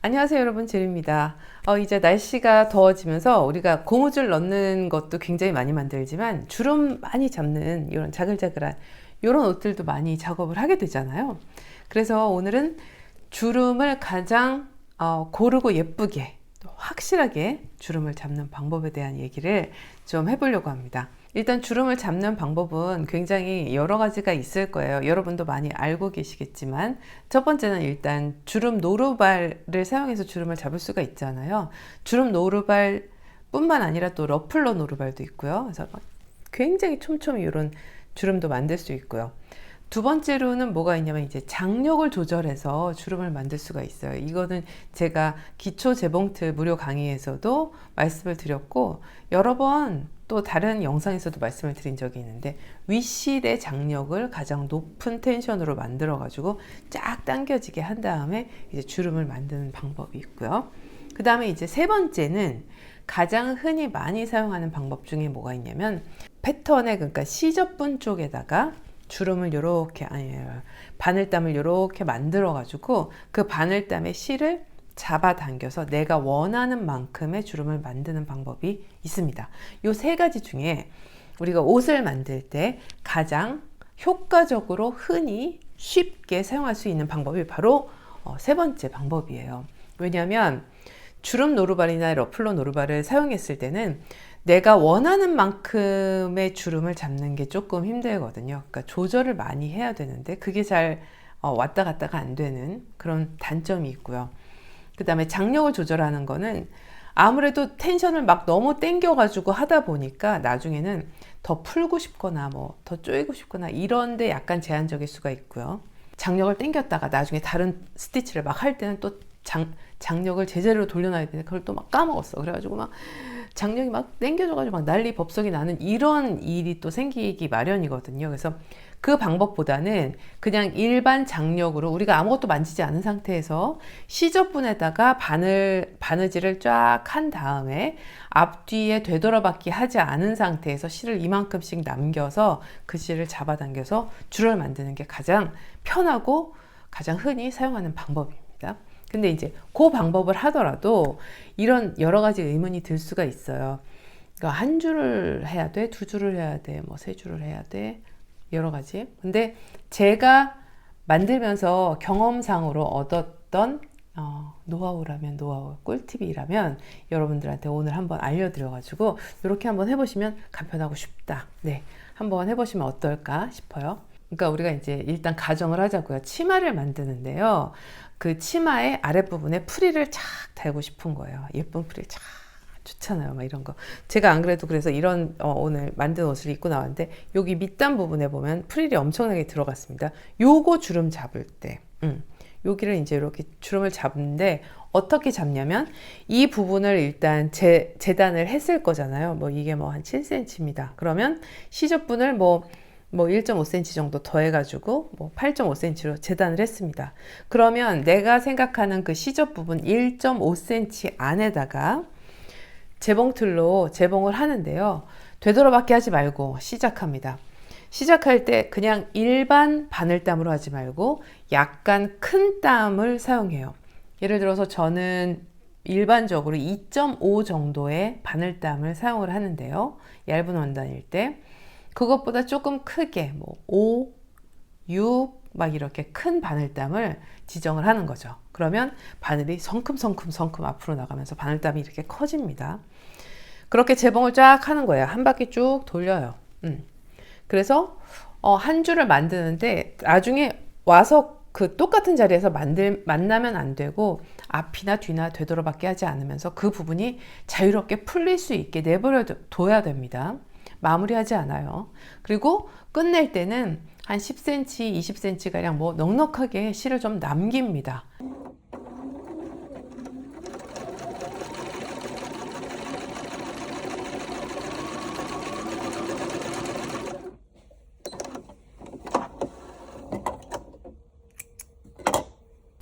안녕하세요 여러분, 제리입니다. 이제 날씨가 더워지면서 우리가 고무줄 넣는 것도 굉장히 많이 만들지만 주름 많이 잡는 이런 자글자글한 이런 옷들도 많이 작업을 하게 되잖아요. 그래서 오늘은 주름을 가장 고르고 예쁘게 또 확실하게 주름을 잡는 방법에 대한 얘기를 좀 해보려고 합니다. 일단 주름을 잡는 방법은 굉장히 여러 가지가 있을 거예요. 여러분도 많이 알고 계시겠지만 첫 번째는 일단 주름 노루발을 사용해서 주름을 잡을 수가 있잖아요. 주름 노루발 뿐만 아니라 또 러플러 노루발도 있고요. 그래서 굉장히 촘촘히 이런 주름도 만들 수 있고요. 두 번째로는 뭐가 있냐면 이제 장력을 조절해서 주름을 만들 수가 있어요. 이거는 제가 기초 재봉틀 무료 강의에서도 말씀을 드렸고 여러 번 또 다른 영상에서도 말씀을 드린 적이 있는데 윗실의 장력을 가장 높은 텐션으로 만들어 가지고 쫙 당겨지게 한 다음에 이제 주름을 만드는 방법이 있고요. 그 다음에 이제 세 번째는 가장 흔히 많이 사용하는 방법 중에 뭐가 있냐면 패턴에, 그러니까 시접분 쪽에다가 주름을 요렇게, 바늘땀을 요렇게 만들어 가지고 그 바늘땀의 실을 잡아당겨서 내가 원하는 만큼의 주름을 만드는 방법이 있습니다. 이 세 가지 중에 우리가 옷을 만들 때 가장 효과적으로 흔히 쉽게 사용할 수 있는 방법이 바로 세 번째 방법이에요. 왜냐하면 주름 노루발이나 러플러 노루발을 사용했을 때는 내가 원하는 만큼의 주름을 잡는 게 조금 힘들거든요. 그러니까 조절을 많이 해야 되는데 그게 잘 왔다 갔다가 안 되는 그런 단점이 있고요. 그 다음에 장력을 조절하는 거는 아무래도 텐션을 막 너무 땡겨가지고 하다 보니까 나중에는 더 풀고 싶거나 뭐 더 조이고 싶거나 이런데 약간 제한적일 수가 있고요. 장력을 땡겼다가 나중에 다른 스티치를 막 할 때는 또 장력을 제자리로 돌려놔야 되는데 그걸 또 막 까먹었어. 그래가지고 막 장력이 막 땡겨져가지고 막 난리 법석이 나는 이런 일이 또 생기기 마련이거든요. 그래서 그 방법보다는 그냥 일반 장력으로 우리가 아무것도 만지지 않은 상태에서 시접분에다가 바느질을 쫙 한 다음에 앞뒤에 되돌아받기 하지 않은 상태에서 실을 이만큼씩 남겨서 그 실을 잡아당겨서 줄을 만드는 게 가장 편하고 가장 흔히 사용하는 방법입니다. 근데 이제 그 방법을 하더라도 이런 여러 가지 의문이 들 수가 있어요. 그러니까 한 줄을 해야 돼? 두 줄을 해야 돼? 뭐 세 줄을 해야 돼? 여러 가지. 근데 제가 만들면서 경험상으로 얻었던 노하우라면 노하우, 꿀팁이라면 여러분들한테 오늘 한번 알려드려가지고 이렇게 한번 해보시면 간편하고 쉽다. 네, 한번 해보시면 어떨까 싶어요. 그러니까 우리가 이제 일단 가정을 하자고요. 치마를 만드는데요. 그 치마의 아랫부분에 프릴을 착 달고 싶은 거예요. 예쁜 프릴 착. 좋잖아요. 막 이런 거. 제가 안 그래도 그래서 이런 오늘 만든 옷을 입고 나왔는데 여기 밑단 부분에 보면 프릴이 엄청나게 들어갔습니다. 요거 주름 잡을 때 여기를 이제 이렇게 주름을 잡는데 어떻게 잡냐면 이 부분을 일단 재단을 했을 거잖아요. 뭐 이게 뭐 한 7cm입니다. 그러면 시접분을 뭐 1.5cm 정도 더해가지고 뭐 8.5cm로 재단을 했습니다. 그러면 내가 생각하는 그 시접 부분 1.5cm 안에다가 재봉틀로 재봉을 하는데요. 되돌아받기 하지 말고 시작합니다. 시작할 때 그냥 일반 바늘땀으로 하지 말고 약간 큰 땀을 사용해요. 예를 들어서 저는 일반적으로 2.5 정도의 바늘땀을 사용을 하는데요. 얇은 원단일 때 그것보다 조금 크게 뭐 5, 6 막 이렇게 큰 바늘땀을 지정을 하는 거죠. 그러면 바늘이 성큼성큼 앞으로 나가면서 바늘땀이 이렇게 커집니다. 그렇게 재봉을 쫙 하는 거예요. 한 바퀴 쭉 돌려요. 그래서 한 줄을 만드는데 나중에 와서 그 똑같은 자리에서 만나면 안 되고 앞이나 뒤나 되돌아받게 하지 않으면서 그 부분이 자유롭게 풀릴 수 있게 내버려 둬야 됩니다. 마무리하지 않아요. 그리고 끝낼 때는 한 10cm, 20cm 가량 뭐 넉넉하게 실을 좀 남깁니다.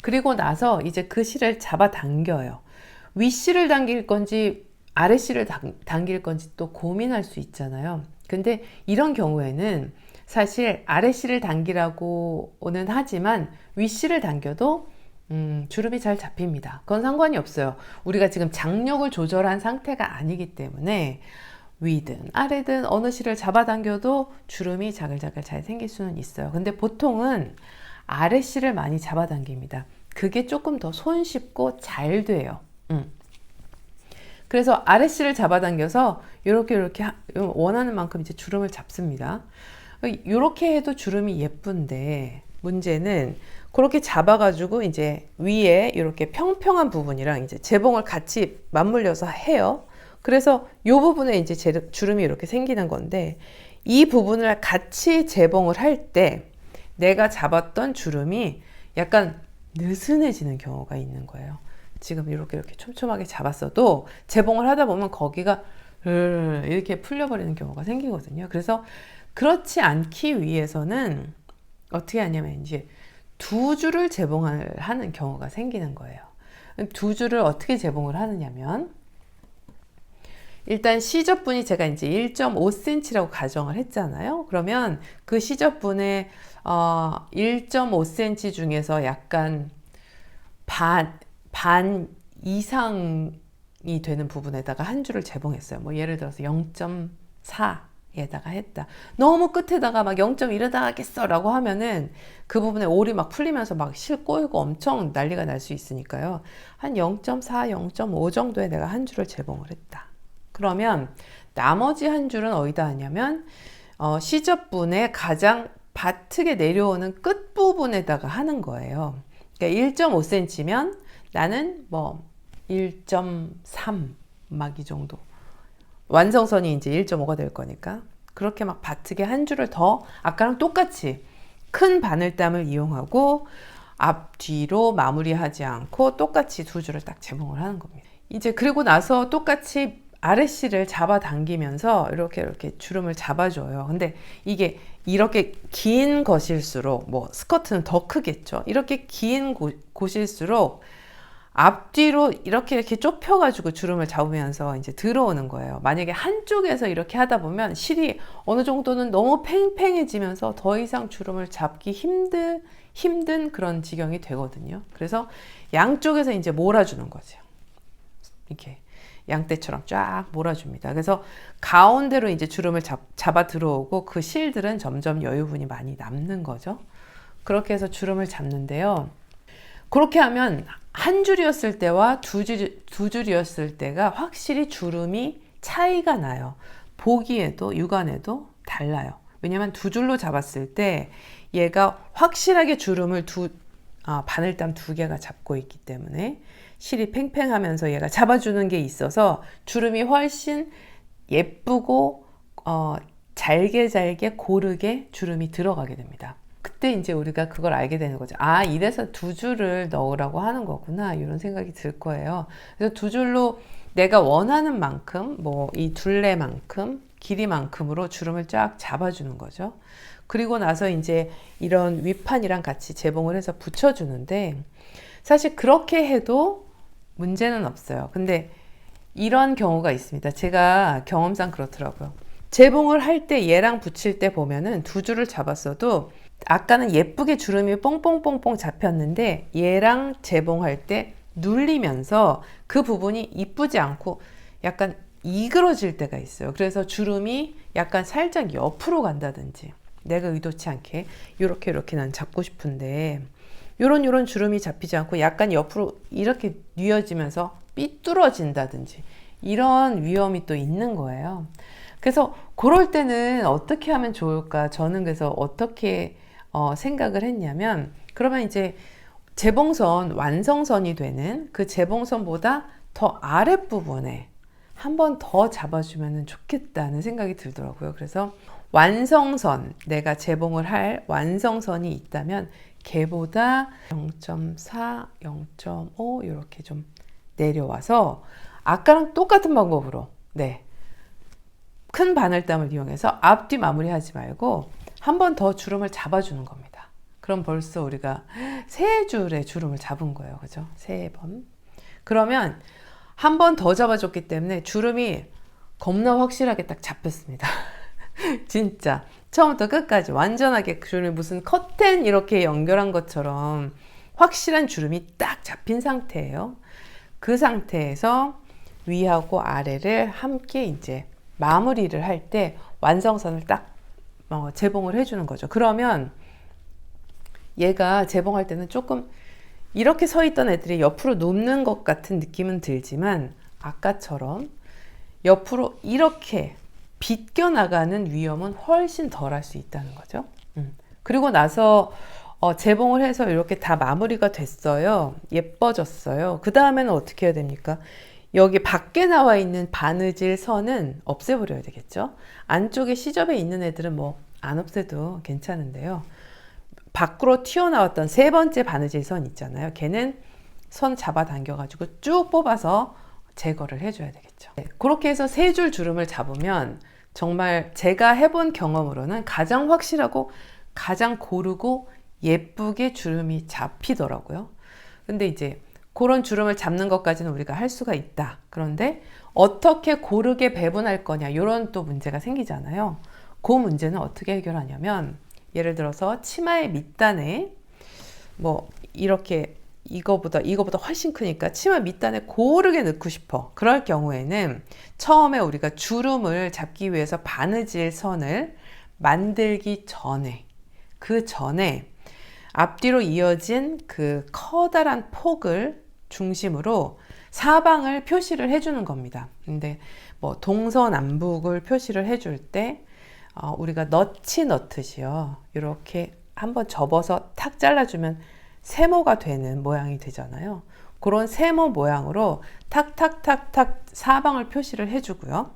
그리고 나서 이제 그 실을 잡아당겨요. 윗실을 당길 건지 아랫실을 당길 건지 또 고민할 수 있잖아요. 근데 이런 경우에는 사실 아랫실을 당기라고는 하지만 윗실을 당겨도 주름이 잘 잡힙니다. 그건 상관이 없어요. 우리가 지금 장력을 조절한 상태가 아니기 때문에 위든 아래든 어느 실을 잡아당겨도 주름이 자글자글 잘 생길 수는 있어요. 근데 보통은 아래 실을 많이 잡아당깁니다. 그게 조금 더 손쉽고 잘 돼요. 그래서 아래 실을 잡아당겨서 이렇게 원하는 만큼 이제 주름을 잡습니다. 이렇게 해도 주름이 예쁜데 문제는 그렇게 잡아가지고 이제 위에 이렇게 평평한 부분이랑 이제 재봉을 같이 맞물려서 해요. 그래서 이 부분에 이제 주름이 이렇게 생기는 건데 이 부분을 같이 재봉을 할 때 내가 잡았던 주름이 약간 느슨해지는 경우가 있는 거예요. 지금 이렇게 촘촘하게 잡았어도 재봉을 하다 보면 거기가 이렇게 풀려버리는 경우가 생기거든요. 그래서 그렇지 않기 위해서는 어떻게 하냐면 이제 두 줄을 재봉을 하는 경우가 생기는 거예요. 두 줄을 어떻게 재봉을 하느냐면 일단 시접분이 제가 이제 1.5cm라고 가정을 했잖아요. 그러면 그 시접분의 1.5cm 중에서 약간 반 이상이 되는 부분에다가 한 줄을 재봉했어요. 뭐 예를 들어서 0.4에다가 했다. 너무 끝에다가 막 0.1에다가 하겠어 라고 하면은 그 부분에 올이 막 풀리면서 막 실 꼬이고 엄청 난리가 날 수 있으니까요. 한 0.4, 0.5 정도에 내가 한 줄을 재봉을 했다. 그러면 나머지 한 줄은 어디다 하냐면 시접분의 가장 바트게 내려오는 끝부분에다가 하는 거예요. 그러니까 1.5cm면 나는 뭐 1.3 막 이 정도. 완성선이 이제 1.5가 될 거니까 그렇게 막 바트게 한 줄을 더 아까랑 똑같이 큰 바늘땀을 이용하고 앞뒤로 마무리하지 않고 똑같이 두 줄을 딱 재봉을 하는 겁니다. 이제 그리고 나서 똑같이 아래실을 잡아당기면서 이렇게 주름을 잡아줘요. 근데 이게 이렇게 긴 것일수록 뭐 스커트는 더 크겠죠. 이렇게 긴 곳일수록 앞뒤로 이렇게 좁혀가지고 주름을 잡으면서 이제 들어오는 거예요. 만약에 한쪽에서 이렇게 하다 보면 실이 어느 정도는 너무 팽팽해지면서 더 이상 주름을 잡기 힘든 그런 지경이 되거든요. 그래서 양쪽에서 이제 몰아주는 거죠. 이렇게 양떼처럼 쫙 몰아줍니다. 그래서 가운데로 이제 주름을 잡아 들어오고 그 실들은 점점 여유분이 많이 남는 거죠. 그렇게 해서 주름을 잡는데요. 그렇게 하면 한 줄이었을 때와 두 줄이었을 때가 확실히 주름이 차이가 나요. 보기에도 육안에도 달라요. 왜냐면 두 줄로 잡았을 때 얘가 확실하게 주름을 바늘땀 두 개가 잡고 있기 때문에 실이 팽팽하면서 얘가 잡아주는 게 있어서 주름이 훨씬 예쁘고 잘게 고르게 주름이 들어가게 됩니다. 그때 이제 우리가 그걸 알게 되는 거죠. 아, 이래서 두 줄을 넣으라고 하는 거구나 이런 생각이 들 거예요. 그래서 두 줄로 내가 원하는 만큼 뭐 이 둘레만큼 길이만큼으로 주름을 쫙 잡아주는 거죠. 그리고 나서 이제 이런 윗판이랑 같이 재봉을 해서 붙여주는데 사실 그렇게 해도 문제는 없어요. 근데 이런 경우가 있습니다. 제가 경험상 그렇더라고요. 재봉을 할 때 얘랑 붙일 때 보면은 두 줄을 잡았어도 아까는 예쁘게 주름이 뽕뽕뽕뽕 잡혔는데 얘랑 재봉할 때 눌리면서 그 부분이 이쁘지 않고 약간 이그러질 때가 있어요. 그래서 주름이 약간 살짝 옆으로 간다든지 내가 의도치 않게 이렇게 난 잡고 싶은데 요런 주름이 잡히지 않고 약간 옆으로 이렇게 뉘어지면서 삐뚤어진다든지 이런 위험이 또 있는 거예요. 그래서 그럴 때는 어떻게 하면 좋을까? 저는 그래서 어떻게 생각을 했냐면 그러면 이제 재봉선 완성선이 되는 그 재봉선보다 더 아랫부분에 한 번 더 잡아주면 좋겠다는 생각이 들더라고요. 그래서 완성선, 내가 재봉을 할 완성선이 있다면 걔보다 0.4, 0.5 이렇게 좀 내려와서 아까랑 똑같은 방법으로 큰 바늘땀을 이용해서 앞뒤 마무리하지 말고 한 번 더 주름을 잡아주는 겁니다. 그럼 벌써 우리가 세 줄의 주름을 잡은 거예요. 그죠? 세 번. 그러면 한 번 더 잡아줬기 때문에 주름이 겁나 확실하게 딱 잡혔습니다. 진짜 처음부터 끝까지 완전하게 주름이 무슨 커튼 이렇게 연결한 것처럼 확실한 주름이 딱 잡힌 상태예요. 그 상태에서 위하고 아래를 함께 이제 마무리를 할 때 완성선을 딱 재봉을 해주는 거죠. 그러면 얘가 재봉할 때는 조금 이렇게 서 있던 애들이 옆으로 눕는 것 같은 느낌은 들지만 아까처럼 옆으로 이렇게 비껴나가는 위험은 훨씬 덜 할 수 있다는 거죠. 그리고 나서 재봉을 해서 이렇게 다 마무리가 됐어요. 예뻐졌어요. 그 다음에는 어떻게 해야 됩니까? 여기 밖에 나와 있는 바느질 선은 없애버려야 되겠죠. 안쪽에 시접에 있는 애들은 뭐 안 없애도 괜찮은데요. 밖으로 튀어나왔던 세 번째 바느질 선 있잖아요. 걔는 선 잡아당겨 가지고 쭉 뽑아서 제거를 해줘야 되겠죠. 네, 그렇게 해서 세 줄 주름을 잡으면 정말 제가 해본 경험으로는 가장 확실하고 가장 고르고 예쁘게 주름이 잡히더라고요. 근데 이제 그런 주름을 잡는 것까지는 우리가 할 수가 있다. 그런데 어떻게 고르게 배분할 거냐, 이런 또 문제가 생기잖아요. 그 문제는 어떻게 해결하냐면, 예를 들어서 치마의 밑단에 뭐 이렇게 이거보다 훨씬 크니까 치마 밑단에 고르게 넣고 싶어. 그럴 경우에는 처음에 우리가 주름을 잡기 위해서 바느질 선을 만들기 전에, 그 전에 앞뒤로 이어진 그 커다란 폭을 중심으로 사방을 표시를 해주는 겁니다. 근데 뭐 동서남북을 표시를 해줄 때 우리가 넣듯이요. 이렇게 한번 접어서 탁 잘라주면 세모가 되는 모양이 되잖아요. 그런 세모 모양으로 탁탁탁탁 사방을 표시를 해주고요.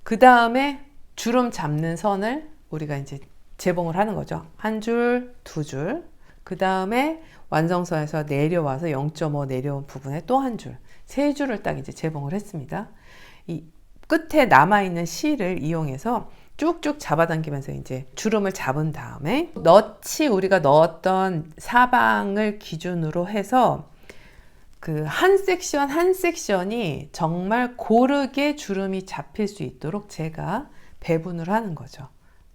그 다음에 주름 잡는 선을 우리가 이제 재봉을 하는 거죠. 한 줄, 두 줄. 그 다음에 완성선에서 내려와서 0.5 내려온 부분에 또 한 줄. 세 줄을 딱 이제 재봉을 했습니다. 이 끝에 남아있는 실을 이용해서 쭉쭉 잡아당기면서 이제 주름을 잡은 다음에 우리가 넣었던 사방을 기준으로 해서 그 한 섹션 한 섹션이 정말 고르게 주름이 잡힐 수 있도록 제가 배분을 하는 거죠.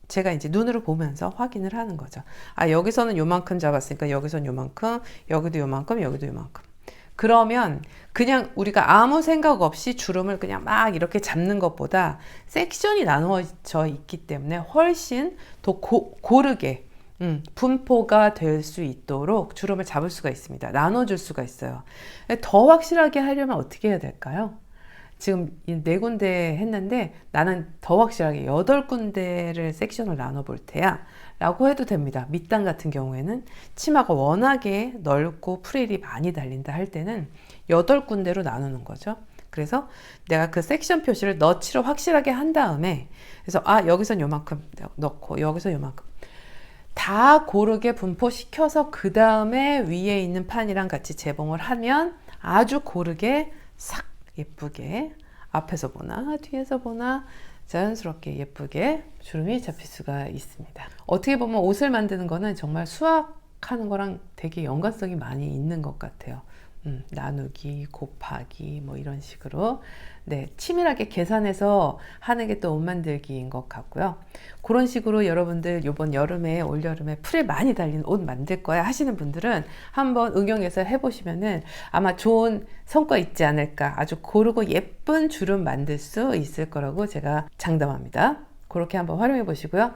제가 이제 눈으로 보면서 확인을 하는 거죠. 아, 여기서는 요만큼 잡았으니까 여기서는 요만큼, 여기도 요만큼, 여기도 요만큼. 그러면 그냥 우리가 아무 생각 없이 주름을 그냥 막 이렇게 잡는 것보다 섹션이 나누어져 있기 때문에 훨씬 더 고르게 분포가 될 수 있도록 주름을 잡을 수가 있습니다. 나눠줄 수가 있어요. 더 확실하게 하려면 어떻게 해야 될까요? 지금 4군데 했는데 나는 더 확실하게 8군데를 섹션을 나눠볼 테야 라고 해도 됩니다. 밑단 같은 경우에는 치마가 워낙에 넓고 프릴이 많이 달린다 할 때는 8군데로 나누는 거죠. 그래서 내가 그 섹션 표시를 너치로 확실하게 한 다음에, 그래서 여기선 요만큼 넣고 여기서 요만큼 다 고르게 분포시켜서 그 다음에 위에 있는 판이랑 같이 재봉을 하면 아주 고르게 싹 예쁘게 앞에서 보나 뒤에서 보나 자연스럽게 예쁘게 주름이 잡힐 수가 있습니다. 어떻게 보면 옷을 만드는 거는 정말 수학하는 거랑 되게 연관성이 많이 있는 것 같아요. 나누기, 곱하기 뭐 이런 식으로 치밀하게 계산해서 하는 게 또 옷 만들기인 것 같고요. 그런 식으로 여러분들 이번 여름에 올여름에 풀에 많이 달린 옷 만들 거야 하시는 분들은 한번 응용해서 해보시면은 아마 좋은 성과 있지 않을까, 아주 고르고 예쁜 주름 만들 수 있을 거라고 제가 장담합니다. 그렇게 한번 활용해 보시고요.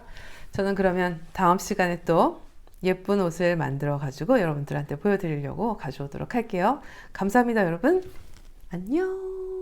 저는 그러면 다음 시간에 또 예쁜 옷을 만들어 가지고 여러분들한테 보여드리려고 가져오도록 할게요. 감사합니다, 여러분. 안녕.